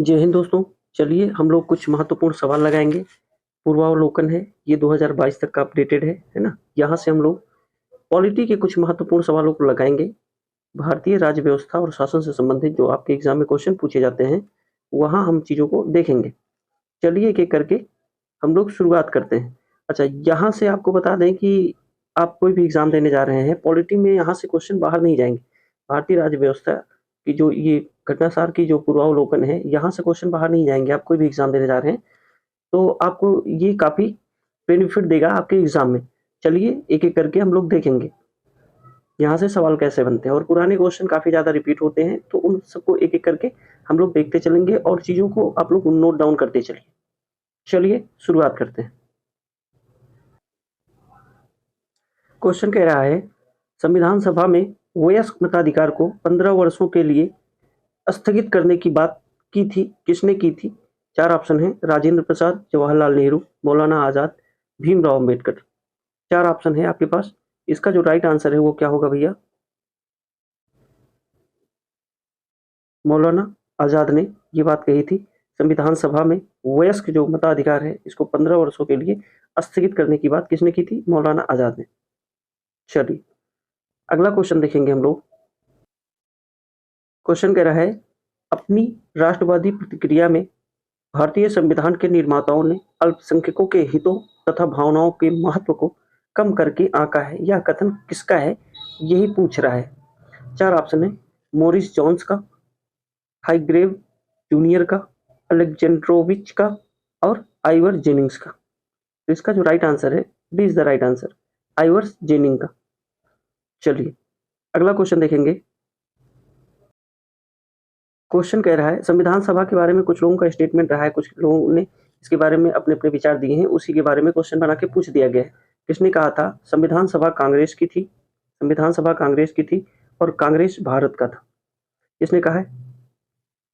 जय हिंद दोस्तों। चलिए हम लोग कुछ महत्वपूर्ण सवाल लगाएंगे। पूर्वावलोकन है, ये 2022 तक का अपडेटेड है ना। यहाँ से हम लोग पॉलिटी के कुछ महत्वपूर्ण सवालों को लगाएंगे। भारतीय राज्य व्यवस्था और शासन से संबंधित जो आपके एग्जाम में क्वेश्चन पूछे जाते हैं, वहाँ हम चीज़ों को देखेंगे। चलिए एक एक करके हम लोग शुरुआत करते हैं। अच्छा, यहाँ से आपको बता दें कि आप कोई भी एग्जाम देने जा रहे हैं, पॉलिटी में यहाँ से क्वेश्चन बाहर नहीं जाएंगे। भारतीय राज्य व्यवस्था की जो ये घटनासार की जो पूर्वावलोकन है, यहाँ से क्वेश्चन बाहर नहीं जाएंगे। आप कोई भी एग्जाम देने जा रहे हैं तो आपको ये काफ़ी बेनिफिट देगा आपके एग्जाम में। चलिए एक एक करके हम लोग देखेंगे यहाँ से सवाल कैसे बनते हैं, और पुराने क्वेश्चन काफ़ी ज़्यादा रिपीट होते हैं, तो उन सबको एक एक करके हम लोग देखते चलेंगे और चीज़ों को आप लोग नोट डाउन करते चलिए। चलिए शुरुआत करते हैं। क्वेश्चन कह रहा है, संविधान सभा में वयस्क मताधिकार को 15 वर्षों के लिए स्थगित करने की बात की थी, किसने की थी? 4 ऑप्शन है, राजेंद्र प्रसाद, जवाहरलाल नेहरू, मौलाना आजाद, भीमराव अंबेडकर। 4 ऑप्शन है आपके पास। इसका जो राइट आंसर है वो क्या होगा भैया? मौलाना आजाद ने ये बात कही थी। संविधान सभा में वयस्क जो मताधिकार है इसको 15 वर्षों के लिए स्थगित करने की बात किसने की थी? मौलाना आजाद ने। चलिए अगला क्वेश्चन देखेंगे हम लोग। क्वेश्चन कह रहा है, अपनी राष्ट्रवादी प्रतिक्रिया में भारतीय संविधान के निर्माताओं ने अल्पसंख्यकों के हितों तथा भावनाओं के महत्व को कम करके आंका है। यह कथन किसका है? यही पूछ रहा है। 4 ऑप्शन है, मोरिस जोन्स का, हाईग्रेव जूनियर का, अलेक्जेंड्रोविच का और आइवर जेनिंग्स का। तो इसका जो राइट आंसर है, D is the right answer, Ivoire ginning का। चलिए अगला क्वेश्चन देखेंगे। क्वेश्चन कह रहा है, संविधान सभा के बारे में कुछ लोगों का स्टेटमेंट रहा है, कुछ लोगों ने इसके बारे में अपने अपने विचार दिए हैं, उसी के बारे में क्वेश्चन बना के पूछ दिया गया है। किसने कहा था संविधान सभा कांग्रेस की थी? संविधान सभा कांग्रेस की थी और कांग्रेस भारत का था। किसने कहा है?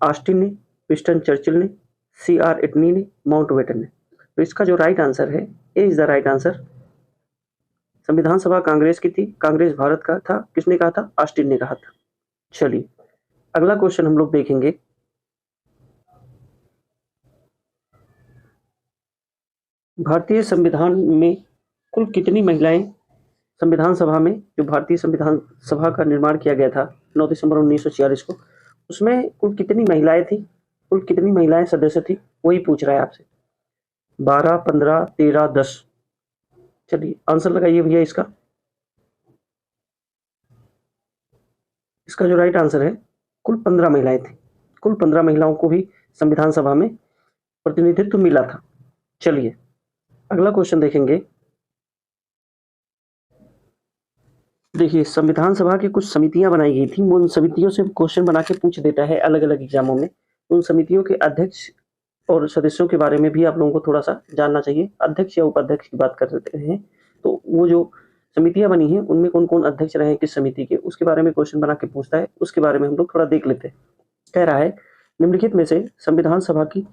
ऑस्टिन ने, विंस्टन चर्चिल ने, CR एटनी ने, माउंटबेटन ने। तो इसका जो राइट आंसर है, ए इज द राइट आंसर। संविधान सभा कांग्रेस की थी, कांग्रेस भारत का था। किसने कहा था? ऑस्टिन ने कहा था। चलिए अगला क्वेश्चन हम लोग देखेंगे। भारतीय संविधान में कुल कितनी महिलाएं संविधान सभा में, जो भारतीय संविधान सभा का निर्माण किया गया था 9 दिसंबर 1946 को, उसमें कुल कितनी महिलाएं थी? कुल कितनी महिलाएं सदस्य थी, वही पूछ रहा है आपसे। 12, 15, 13, 10। चलिए आंसर लगाइए भैया इसका। इसका जो राइट आंसर है, कुल 15 महिलाएं थी। कुल 15 महिलाओं को भी संविधान सभा में प्रतिनिधित्व मिला था। चलिए अगला क्वेश्चन देखेंगे। देखिए, संविधान सभा की कुछ समितियां बनाई गई थी, उन समितियों से क्वेश्चन बना के पूछ देता है अलग अलग एग्जामों में। उन समितियों के अध्यक्ष और सदस्यों के बारे में भी आप लोगों को थोड़ा सा जानना चाहिए। अध्यक्ष या उपाध्यक्ष की बात कर रहे हैं, तो वो जो समितियां बनी हैं उनमें कौन कौन अध्यक्ष रहे हैं किस समिति के, उसके बारे में क्वेश्चन बना के पूछता है। उसके बारे में हम लोग थोड़ा देख लेते हैं। कह रहा है, निम्नलिखित में से संविधान सभा की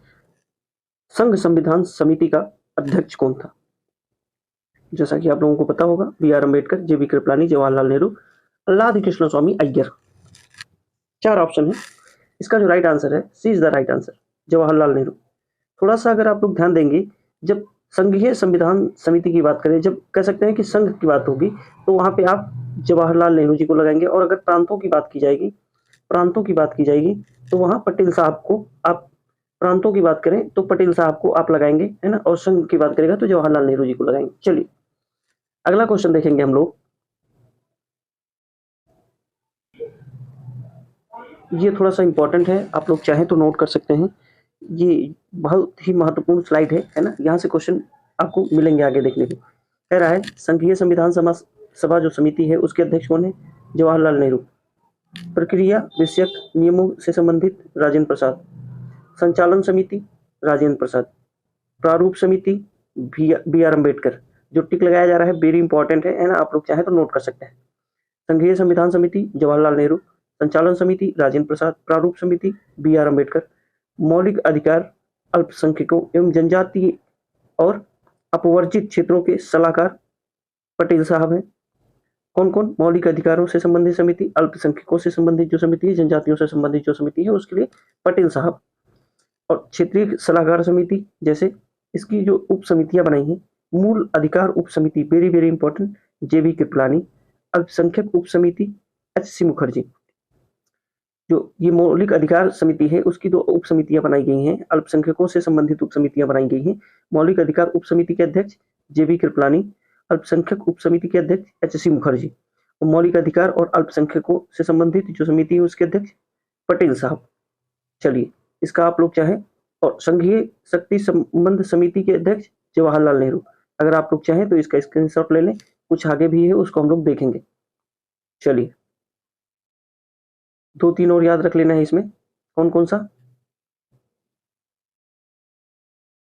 संघ संविधान समिति का अध्यक्ष कौन था? जैसा कि आप लोगों को पता होगा, BR Ambedkar, JB Kripalani, Jawaharlal Nehru, Alladi Krishna Swami Ayyar. 4 option है। इसका जो राइट आंसर है, C is the right answer, Jawaharlal Nehru. थोड़ा सा अगर आप लोग ध्यान देंगे, जब संघीय संविधान समिति की बात करें, जब कह सकते हैं कि संघ की बात होगी, तो वहां पे आप जवाहरलाल नेहरू जी को लगाएंगे। और अगर प्रांतों की बात की जाएगी, तो वहां पटेल साहब को आप, प्रांतों की बात करें तो पटेल साहब को आप लगाएंगे, है ना। और संघ की बात करेगा तो जवाहरलाल नेहरू जी को लगाएंगे। चलिए अगला क्वेश्चन देखेंगे हम लोग। ये थोड़ा सा इंपॉर्टेंट है, आप लोग चाहें तो नोट कर सकते हैं। ये बहुत ही महत्वपूर्ण स्लाइड है ना। यहाँ से क्वेश्चन आपको मिलेंगे आगे देखने को। कह रहा है, संघीय संविधान सभा जो समिति है उसके अध्यक्ष कौन है? जवाहरलाल नेहरू। प्रक्रिया विषयक नियमों से संबंधित राजेंद्र प्रसाद। संचालन समिति राजेंद्र प्रसाद। प्रारूप समिति BR अम्बेडकर। जो टिक लगाया जा रहा है वेरी इंपॉर्टेंट है ना, आप लोग चाहे तो नोट कर सकते हैं। संघीय संविधान समिति जवाहरलाल नेहरू, संचालन समिति राजेंद्र प्रसाद, प्रारूप समिति BR अम्बेडकर, मौलिक अधिकार अल्पसंख्यकों एवं जनजातीय और अपवर्जित क्षेत्रों के सलाहकार पटेल साहब हैं। कौन कौन? मौलिक अधिकारों से संबंधित समिति, अल्पसंख्यकों से संबंधित जो समिति है, जनजातियों से संबंधित जो समिति है, उसके लिए पटेल साहब। और क्षेत्रीय सलाहकार समिति जैसे इसकी जो उप समितियां बनाई हैं, मूल अधिकार उप समिति वेरी वेरी इंपॉर्टेंट जेबी कृपलानी, अल्पसंख्यक उप समिति एच.सी. मुखर्जी। जो ये मौलिक अधिकार समिति है उसकी दो उप समितियां बनाई गई हैं, अल्पसंख्यकों से संबंधित उप समितियां बनाई गई हैं। मौलिक अधिकार उप समिति के अध्यक्ष जेबी कृपलानी, अल्पसंख्यक उप समिति के अध्यक्ष एच.सी. मुखर्जी। और मौलिक अधिकार और अल्पसंख्यकों से संबंधित जो समिति है उसके अध्यक्ष पटेल साहब। चलिए इसका आप लोग चाहें, और संघीय शक्ति संबंध समिति के अध्यक्ष जवाहरलाल नेहरू। अगर आप लोग चाहें तो इसका स्क्रीनशॉट ले लें, कुछ आगे भी है उसको हम लोग देखेंगे। चलिए 2-3 और याद रख लेना है इसमें। कौन कौन सा?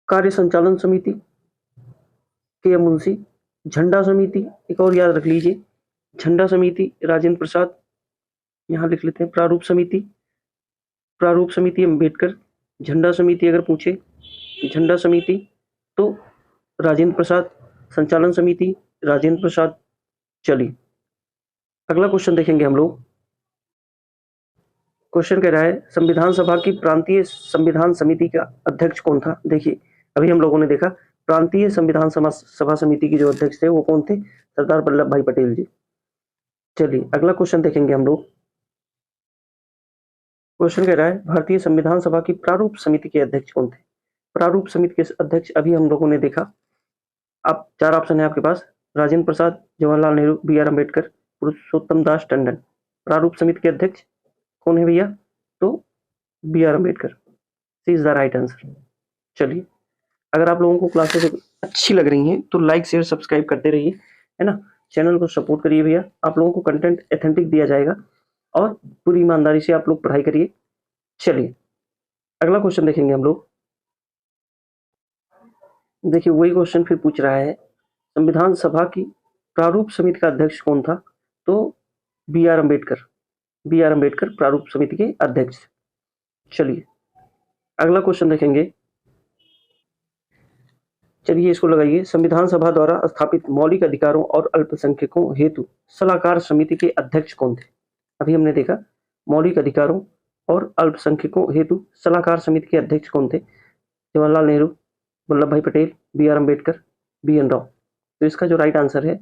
कार्य संचालन समिति के मुंशी, झंडा समिति एक और याद रख लीजिए, झंडा समिति राजेंद्र प्रसाद, यहाँ लिख लेते हैं प्रारूप समिति अम्बेडकर, झंडा समिति अगर पूछे झंडा समिति तो राजेंद्र प्रसाद, संचालन समिति राजेंद्र प्रसाद। चलिए अगला क्वेश्चन देखेंगे हम लोग। क्वेश्चन कह रहा है संविधान सभा की प्रांतीय संविधान समिति का अध्यक्ष कौन था? देखिए अभी हम लोगों ने देखा प्रांतीय संविधान सभा समिति के जो अध्यक्ष थे वो कौन थे? सरदार वल्लभ भाई पटेल जी। चलिए अगला क्वेश्चन देखेंगे हम लोग। क्वेश्चन कह रहा है भारतीय संविधान सभा की प्रारूप समिति के अध्यक्ष कौन थे? प्रारूप समिति के अध्यक्ष अभी हम लोगों ने देखा। अब 4 ऑप्शन है आपके पास, राजेंद्र प्रसाद, जवाहरलाल नेहरू, बी.आर. अम्बेडकर, पुरुषोत्तम दास टंडन। प्रारूप समिति के अध्यक्ष कौन है भैया? तो B R. Ambedkar. C is the right answer. चलिए अगर आप लोगों को क्लासेस अच्छी लग रही हैं तो लाइक शेयर सब्सक्राइब करते रहिए, है ना। चैनल को सपोर्ट करिए भैया, आप लोगों को कंटेंट एथेंटिक दिया जाएगा और पूरी ईमानदारी से आप लोग पढ़ाई करिए। चलिए अगला क्वेश्चन देखेंगे हम लोग। देखिए वही क्वेश्चन फिर पूछ रहा है संविधान सभा की प्रारूप समिति का अध्यक्ष कौन था? तो बी.आर. अम्बेडकर प्रारूप समिति के अध्यक्ष। चलिए अगला क्वेश्चन देखेंगे। चलिए इसको लगाइए, संविधान सभा द्वारा स्थापित मौलिक अधिकारों और अल्पसंख्यकों हेतु सलाहकार समिति के अध्यक्ष कौन थे? अभी हमने देखा मौलिक अधिकारों और अल्पसंख्यकों हेतु सलाहकार समिति के अध्यक्ष कौन थे? जवाहरलाल नेहरू, वल्लभ भाई पटेल, बी.आर. अम्बेडकर, बी.एन. राव। तो इसका जो राइट आंसर है,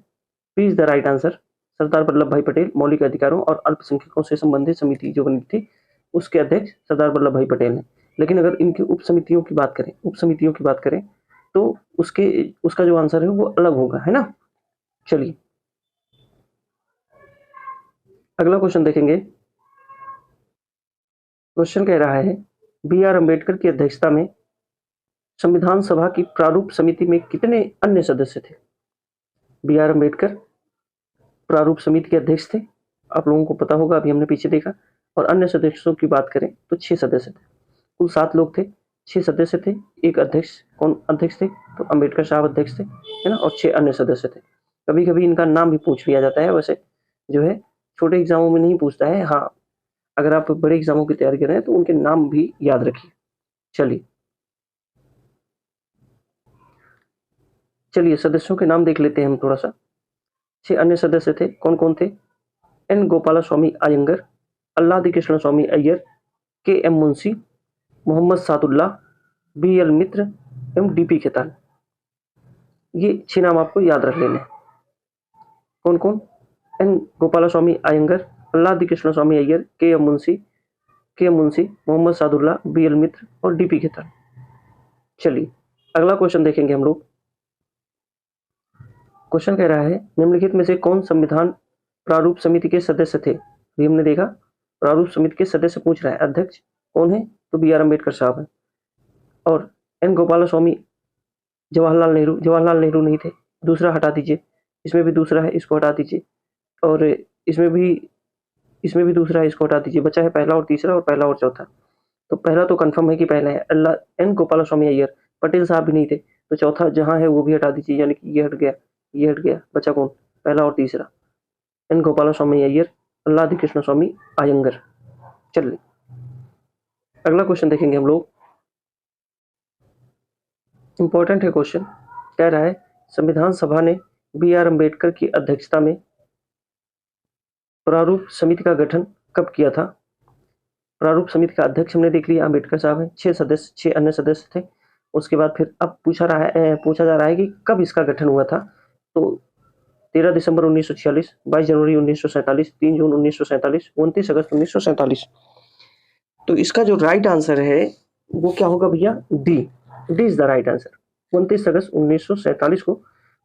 P is the right answer, Sardar Vallabh Bhai Patel. मौलिक अधिकारों और अल्पसंख्यकों से संबंधित समिति जो बनी थी उसके अध्यक्ष सरदार वल्लभ भाई पटेल हैं। लेकिन अगर इनकी उप समितियों की बात करें तो उसका जो आंसर है वो अलग होगा, है ना। चलिए अगला क्वेश्चन देखेंगे। क्वेश्चन कह रहा है बी.आर. अम्बेडकर की अध्यक्षता में संविधान सभा की प्रारूप समिति में कितने अन्य सदस्य थे? बी.आर. अम्बेडकर प्रारूप समिति के अध्यक्ष थे, आप लोगों को पता होगा, अभी हमने पीछे देखा। और अन्य सदस्यों की बात करें तो 6 सदस्य थे, कुल 7 लोग थे, 6 सदस्य थे, एक अध्यक्ष। कौन अध्यक्ष थे? तो अम्बेडकर साहब अध्यक्ष थे, है ना, और 6 अन्य सदस्य थे। कभी कभी इनका नाम भी पूछ लिया जाता है, वैसे जो है छोटे एग्जामों में नहीं पूछता है। हाँ अगर आप बड़े एग्जामों की तैयारी कर रहे हैं तो उनके नाम भी याद रखिए। चलिए सदस्यों के नाम देख लेते हैं हम थोड़ा सा। 6 अन्य सदस्य थे, कौन कौन थे? N Gopala Swami Ayyangar, Alladi Krishna Swami Ayyar, K M Munshi, Mohammad Saadulla, B L Mitra एवं डी पी खेतान। ये 6 नाम आपको याद रख लेने। कौन कौन? N Gopala Swami Ayyangar, Alladi Krishna Swami Ayyar, K M Munshi, Mohammad Saadulla, B L Mitra और डी पी खेतान। चलिए अगला क्वेश्चन देखेंगे हम लोग। क्वेश्चन कह रहा है निम्नलिखित में से कौन संविधान प्रारूप समिति के सदस्य थे? अभी हमने देखा प्रारूप समिति के सदस्य पूछ रहा है, अध्यक्ष कौन है? तो बी.आर. अम्बेडकर साहब है। और एन गोपाला स्वामी जवाहरलाल नेहरू नहीं थे, दूसरा हटा दीजिए, इसमें भी दूसरा है, इसको हटा दीजिए, और इसमें भी दूसरा है, इसको हटा दीजिए। बचा है पहला और तीसरा और पहला और चौथा। तो पहला तो कंफर्म है कि पहला है, अल्लाह एन गोपाला स्वामी अय्यर। पटेल साहब भी नहीं थे, तो चौथा जहां है वो भी हटा दीजिए, यानी कि ये हट गया, बचा कौन? पहला और तीसरा, एन गोपाला स्वामी अय्यर, अल्लादी कृष्ण स्वामी अयंगर। चलिए अगला क्वेश्चन देखेंगे हम लोग, इंपॉर्टेंट है क्वेश्चन। कह रहा है संविधान सभा ने बी.आर. अम्बेडकर की अध्यक्षता में प्रारूप समिति का गठन कब किया था? प्रारूप समिति का अध्यक्ष हमने देख लिया, अम्बेडकर साहब हैं। 6 अन्य सदस्य थे। उसके बाद फिर अब पूछा जा रहा है कि कब इसका गठन हुआ था। तो 13 दिसंबर 1946, 22 जनवरी 1947, 3 जून 1947, 29 अगस्त 1947। तो इसका जो राइट आंसर है वो क्या होगा भैया? D is the right answer. 29 अगस्त 1947 को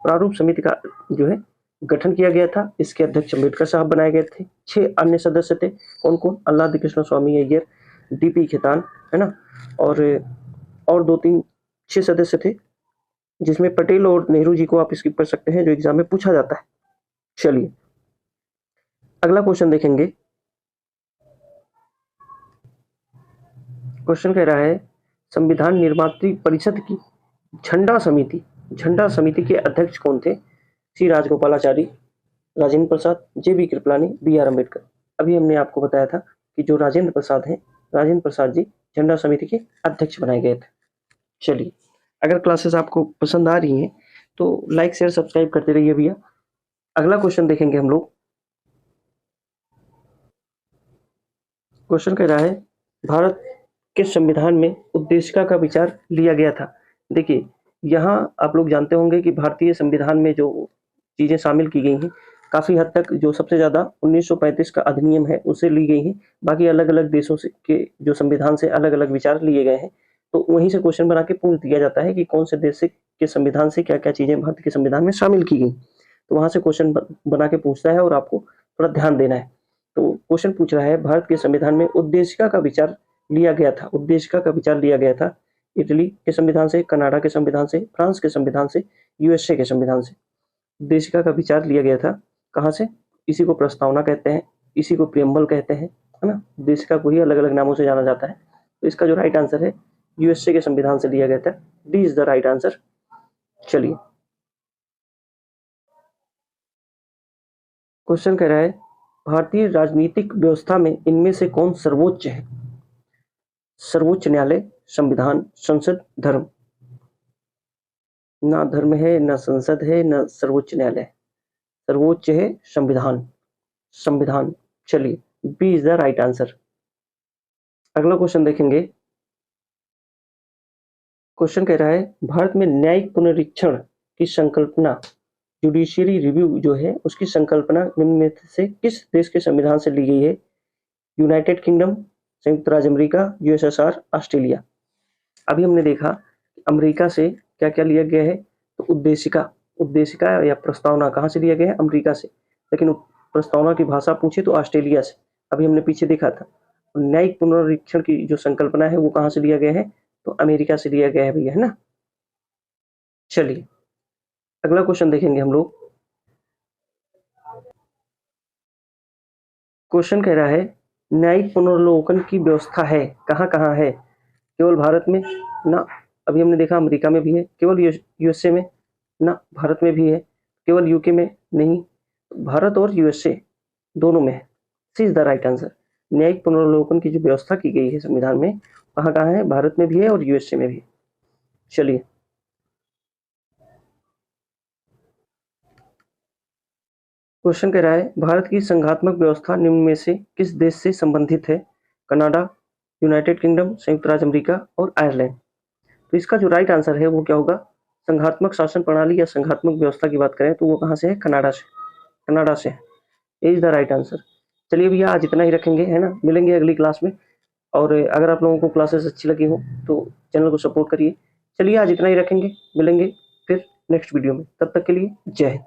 प्रारूप समिति का जो है गठन किया गया था। इसके अध्यक्ष अम्बेडकर साहब बनाए गए थे। 6 अन्य सदस्य थे। कौन कौन? अल्लादी कृष्ण स्वामी अय्यर, डीपी खेतान, है ना, और 2-3 6 सदस्य थे, जिसमें पटेल और नेहरू जी को आप स्किप कर सकते हैं, जो एग्जाम में पूछा जाता है। चलिए अगला क्वेश्चन देखेंगे। क्वेश्चन कह रहा है संविधान निर्मात्री परिषद की झंडा समिति के अध्यक्ष कौन थे? सी राजगोपालाचारी, राजेंद्र प्रसाद, जे.बी. कृपलानी, बी.आर. अम्बेडकर। अभी हमने आपको बताया था कि जो राजेंद्र प्रसाद जी झंडा समिति के अध्यक्ष बनाए गए थे। चलिए अगर क्लासेस आपको पसंद आ रही हैं तो लाइक शेयर सब्सक्राइब करते रहिए भैया। अगला क्वेश्चन देखेंगे हम लोग। क्वेश्चन कह रहा है भारत के संविधान में उद्देशिका का विचार लिया गया था। देखिए यहाँ आप लोग जानते होंगे कि भारतीय संविधान में जो चीजें शामिल की गई हैं काफी हद तक जो सबसे ज्यादा 1935 का अधिनियम है उससे ली गई हैं। बाकी अलग अलग देशों से के जो संविधान से अलग अलग विचार लिए गए हैं, तो वहीं से क्वेश्चन बना के पूछ दिया जाता है कि कौन से देश के संविधान से क्या क्या चीजें भारत के संविधान में शामिल की गई। तो वहां से क्वेश्चन बना के पूछता है और आपको थोड़ा ध्यान देना है। तो क्वेश्चन पूछ रहा है भारत के संविधान में उद्देशिका का विचार लिया गया था इटली के संविधान से, कनाडा के संविधान से, फ्रांस के संविधान से, यूएसए के संविधान से। उद्देशिका का विचार लिया गया था कहाँ से? इसी को प्रस्तावना कहते हैं, इसी को प्रियम्बल कहते हैं, है ना। उद्देशिका को ही अलग अलग नामों से जाना जाता है। तो इसका जो राइट आंसर है यूएसए के संविधान से लिया गया था। D is the right answer. चलिए क्वेश्चन कह रहा है भारतीय राजनीतिक व्यवस्था में इनमें से कौन सर्वोच्च है? सर्वोच्च न्यायालय, संविधान, संसद, धर्म। ना धर्म है, ना संसद है, ना सर्वोच्च न्यायालय। सर्वोच्च है संविधान। चलिए B is the right answer. अगला क्वेश्चन देखेंगे। क्वेश्चन कह रहा है भारत में न्यायिक पुनरीक्षण की संकल्पना, जुडिशियरी रिव्यू जो है उसकी संकल्पना निम्न में से किस देश के संविधान से ली गई है? यूनाइटेड किंगडम, संयुक्त राज्य अमेरिका, यूएसएसआर, ऑस्ट्रेलिया। अभी हमने देखा अमेरिका से क्या क्या लिया गया है, तो उद्देशिका या प्रस्तावना कहाँ से लिया गया है? अमेरिका से। लेकिन प्रस्तावना की भाषा पूछे तो ऑस्ट्रेलिया से। अभी हमने पीछे देखा था न्यायिक पुनरीक्षण की जो संकल्पना है वो कहाँ से लिया गया है? तो अमेरिका से लिया गया है भैया, है ना। चलिए अगला क्वेश्चन देखेंगे हम लोग। क्वेश्चन कह रहा है न्यायिक पुनर्लोकन की व्यवस्था है कहाँ कहाँ है? केवल भारत में? ना। अभी हमने देखा अमेरिका में भी है। केवल यूएसए में? ना, भारत में भी है। केवल यूके में? नहीं, भारत और यूएसए दोनों में है। C is the right answer. न्यायिक पुनर्लोकन की जो व्यवस्था की गई है संविधान में कहाँ कहाँ है? भारत में भी है और यूएसए में भी। चलिए क्वेश्चन कह रहा है भारत की संघात्मक व्यवस्था निम्न में से किस देश से संबंधित है? कनाडा, यूनाइटेड किंगडम, संयुक्त राज्य अमेरिका और आयरलैंड। तो इसका जो राइट आंसर है वो क्या होगा? संघात्मक शासन प्रणाली या संघात्मक व्यवस्था की बात करें तो वो कहाँ से है? कनाडा से है। Is the right answer. चलिए भैया आज इतना ही रखेंगे, है ना। मिलेंगे अगली क्लास में। और अगर आप लोगों को क्लासेस अच्छी लगी हो तो चैनल को सपोर्ट करिए। चलिए आज इतना ही रखेंगे, मिलेंगे फिर नेक्स्ट वीडियो में। तब तक के लिए जय हिंद।